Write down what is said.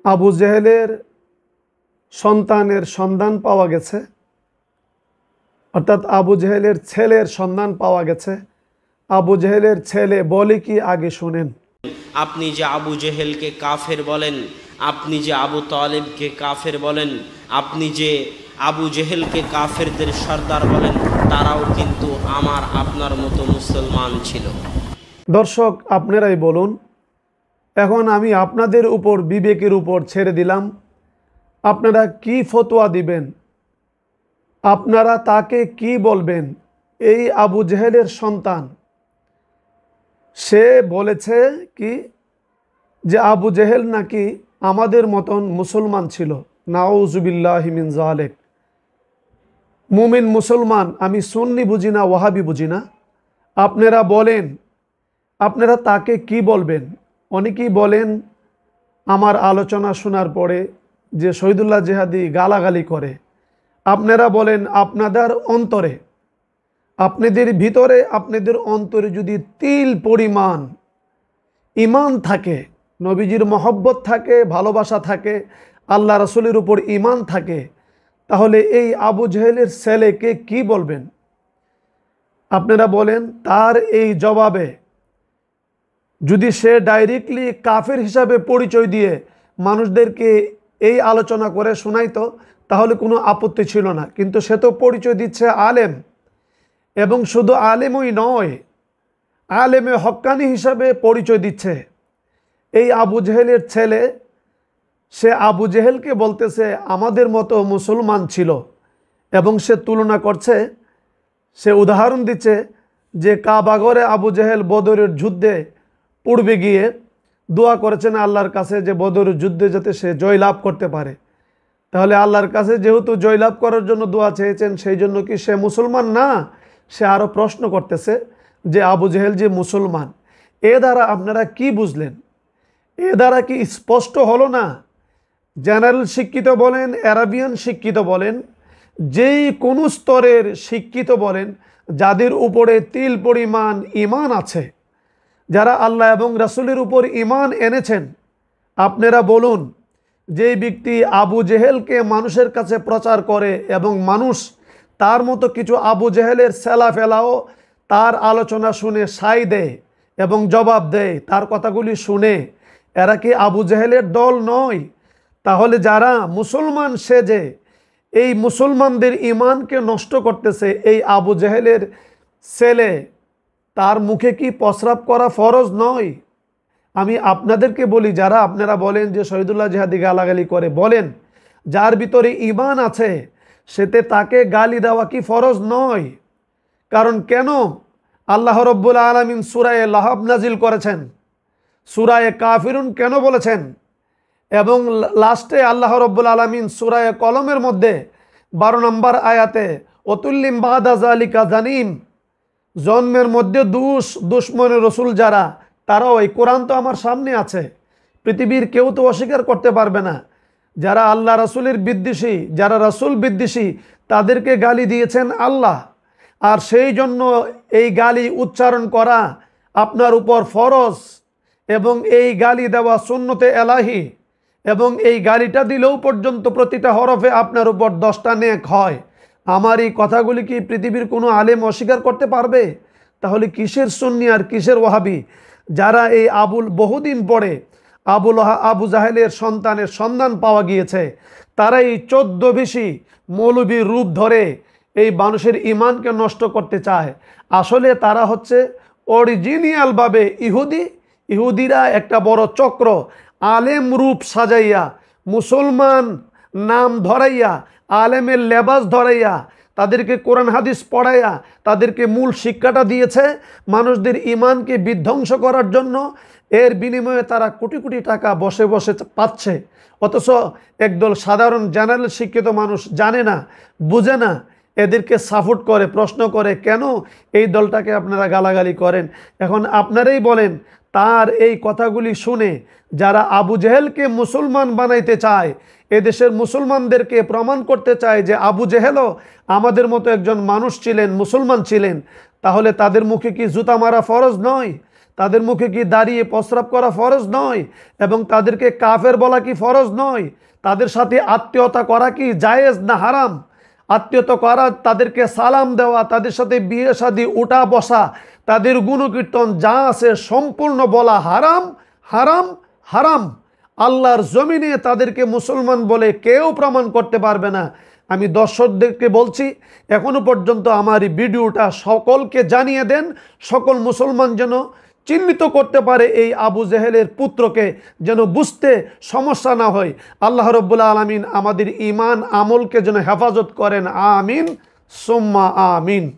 আবু জেহেলের সন্তানের সন্ধান পাওয়া গেছে, অর্থাৎ আবু জেহেলের ছেলের সন্ধান পাওয়া গেছে। আবু জেহেলের ছেলে বলে কি আগে শুনেন। আপনি যে আবু জেহেলকে কাফের বলেন, আপনি যে আবু তালেবকে কাফের বলেন, আপনি যে আবু জেহেলকে কাফেরদের সর্দার বলেন, তারাও কিন্তু আমার আপনার মতো মুসলমান ছিল। দর্শক, আপনারাই বলুন, এখন আমি আপনাদের উপর বিবেকের উপর ছেড়ে দিলাম, আপনারা কি ফতোয়া দিবেন, আপনারা তাকে কি বলবেন। এই আবু জেহেলের সন্তান, সে বলেছে কি যে আবু জেহেল নাকি আমাদের মতন মুসলমান ছিল। নাউজুবিল্লাহি মিন যালিক। মুমিন মুসলমান, আমি সুন্নি বুঝি না, ওয়াহাবি বুঝি না। আপনারা বলেন, আপনারা তাকে কি বলবেন। অনেকেই বলেন আমার আলোচনা শোনার পরে যে শহীদুল্লাহ জিহাদি গালাগালি করে। আপনারা বলেন আপনাদের অন্তরে, আপনাদের ভিতরে, আপনাদের অন্তরে যদি তিল পরিমাণ ঈমান থাকে, নবীজির মহব্বত থাকে, ভালোবাসা থাকে, আল্লাহ রাসূলের উপর ঈমান থাকে, তাহলে এই আবু জেহেলের ছেলেকে কি বলবেন। আপনারা বলেন তার এই জবাবে যদি সে ডাইরেক্টলি কাফের হিসাবে পরিচয় দিয়ে মানুষদেরকে এই আলোচনা করে শোনাইতো তাহলে কোনো আপত্তি ছিল না, কিন্তু সে তো পরিচয় দিচ্ছে আলেম, এবং শুধু আলেমই নয়, আলেমে হক্কানি হিসাবে পরিচয় দিচ্ছে। এই আবু জেহেলের ছেলে, সে আবু জেহেলকে বলতেছে আমাদের মতো মুসলমান ছিল, এবং সে তুলনা করছে, সে উদাহরণ দিচ্ছে যে কাবাগরে আবু জেহেল বদরের যুদ্ধে পূর্বে গিয়ে দোয়া করেছেন আল্লাহর কাছে যে বদরের যুদ্ধে যাতে সে জয়লাভ করতে পারে। তাহলে আল্লাহর কাছে যেহেতু জয়লাভ করার জন্য দোয়া চেয়েছেন, সেই জন্য কি সে মুসলমান না? সে আরও প্রশ্ন করতেছে যে আবু জেহেল যে মুসলমান। এ দ্বারা আপনারা কি বুঝলেন? এ দ্বারা কি স্পষ্ট হলো না? জেনারেল শিক্ষিত বলেন, অ্যারাবিয়ান শিক্ষিত বলেন, যেই কোনো স্তরের শিক্ষিত বলেন, যাদের উপরে তিল পরিমাণ ঈমান আছে, যারা আল্লাহ এবং রাসূলের উপর ঈমান এনেছেন, আপনারা বলুন যেই ব্যক্তি আবু জেহেলকে মানুষের কাছে প্রচার করে এবং মানুষ তার মতো কিছু আবু জেহেলের সেলা ফেলাও তার আলোচনা শুনে সায় দেয় এবং জবাব দেয়, তার কথাগুলি শুনে, এরা কি আবু জেহেলের দল নয়? তাহলে যারা মুসলমান সেজে এই মুসলমানদের ঈমানকে নষ্ট করতেছে, এই আবু জেহেলের ছেলে, তার মুখে কি প্রস্রাব করা ফরজ নয়? আমি আপনাদেরকে বলি, যারা আপনারা বলেন যে শহীদুল্লাহ জিহাদি গালাগালি করে, বলেন যার ভিতরে ঈমান আছে সেতে তাকে গালি দেওয়া কি ফরজ নয়? কারণ কেন আল্লাহ রব্বুল আলামিন সূরা লাহাব নাজিল করেছেন, সূরা কাফিরুন কেন বলেছেন, এবং লাস্টে আল্লাহ রব্বুল আলামিন সূরা কলমের মধ্যে 12 নম্বর আয়াতে অতুল্লিম বাদা যালিকা জানিম, জন্মের মধ্যে দুশ্মন রসুল যারা, তারাও, এই কোরআন তো আমার সামনে আছে, পৃথিবীর কেউ তো অস্বীকার করতে পারবে না, যারা আল্লাহ রাসূলের বিদ্বেষী, যারা রাসূল বিদ্বেষী, তাদেরকে গালি দিয়েছেন আল্লাহ। আর সেই জন্য এই গালি উচ্চারণ করা আপনার উপর ফরজ, এবং এই গালি দেওয়া সুন্নতে এলাহি, এবং এই গালিটা দিলেও পর্যন্ত প্রতিটা হরফে আপনার উপর 10টা নেক হয়। আমার এই কথাগুলি কি পৃথিবীর কোনো আলেম অস্বীকার করতে পারবে? তাহলে কিসের সুন্নি আর কিসের ওয়াহাবি? যারা এই বহুদিন পরে আবু জাহেলের সন্তানের সন্ধান পাওয়া গিয়েছে, তারা এই 14 বেশি মৌলবীর রূপ ধরে এই মানুষের ঈমানকে নষ্ট করতে চায়। আসলে তারা হচ্ছে অরিজিনালভাবে ইহুদিরা একটা বড় চক্র, আলেম রূপ সাজাইয়া, মুসলমান নাম ধরাইয়া, আলেমের লেবাস ধরাইয়া, তাদেরকে কোরআন হাদিস পড়াইয়া, তাদেরকে মূল শিক্ষাটা দিয়েছে মানুষদের ঈমানকে বিধ্বংস করার জন্য। এর বিনিময়ে তারা কোটি কোটি টাকা বসে বসে পাচ্ছে, অথচ একদল সাধারণ জেনারেল শিক্ষিত মানুষ জানে না, বুঝে না, এদেরকে সাপোর্ট করে, প্রশ্ন করে কেন এই দলটাকে আপনারা গালাগালি করেন। এখন আপনারাই বলেন, তার এই কথাগুলি শুনে যারা আবু জেহেলকে মুসলমান বানাইতে চায়, এদেশের মুসলমানদেরকে প্রমাণ করতে চায় যে আবু জেহেলও আমাদের মতো একজন মানুষ ছিলেন, মুসলমান ছিলেন, তাহলে তাদের মুখে কি জুতা মারা ফরজ নয়? তাদের মুখে কি দাঁড়িয়ে প্রস্রাব করা ফরজ নয়? এবং তাদেরকে কাফের বলা কি ফরজ নয়? তাদের সাথে আত্মীয়তা করা কি জায়েজ না হারাম? আত্মীয়তা করা, তাদেরকে সালাম দেওয়া, তাদের সাথে বিয়ে শাদী, উঠা বসা, তাদের গুণকীর্তন যা আছে সম্পূর্ণ বলা হারাম, হারাম, হারাম। আল্লাহর জমিনে তাদেরকে মুসলমান বলে কেউ প্রমাণ করতে পারবে না। আমি দর্শকদেরকে বলছি, এখনো পর্যন্ত আমার এই ভিডিওটা সকলকে জানিয়ে দেন, সকল মুসলমান যেন চিহ্নিত করতে পারে এই আবু জেহেলের পুত্রকে, যেন বুঝতে সমস্যা না হয়। আল্লাহ রব্বুল আলামিন আমাদের ঈমান আমলকে যেন হেফাজত করেন। আমিন সুম্মা আমিন।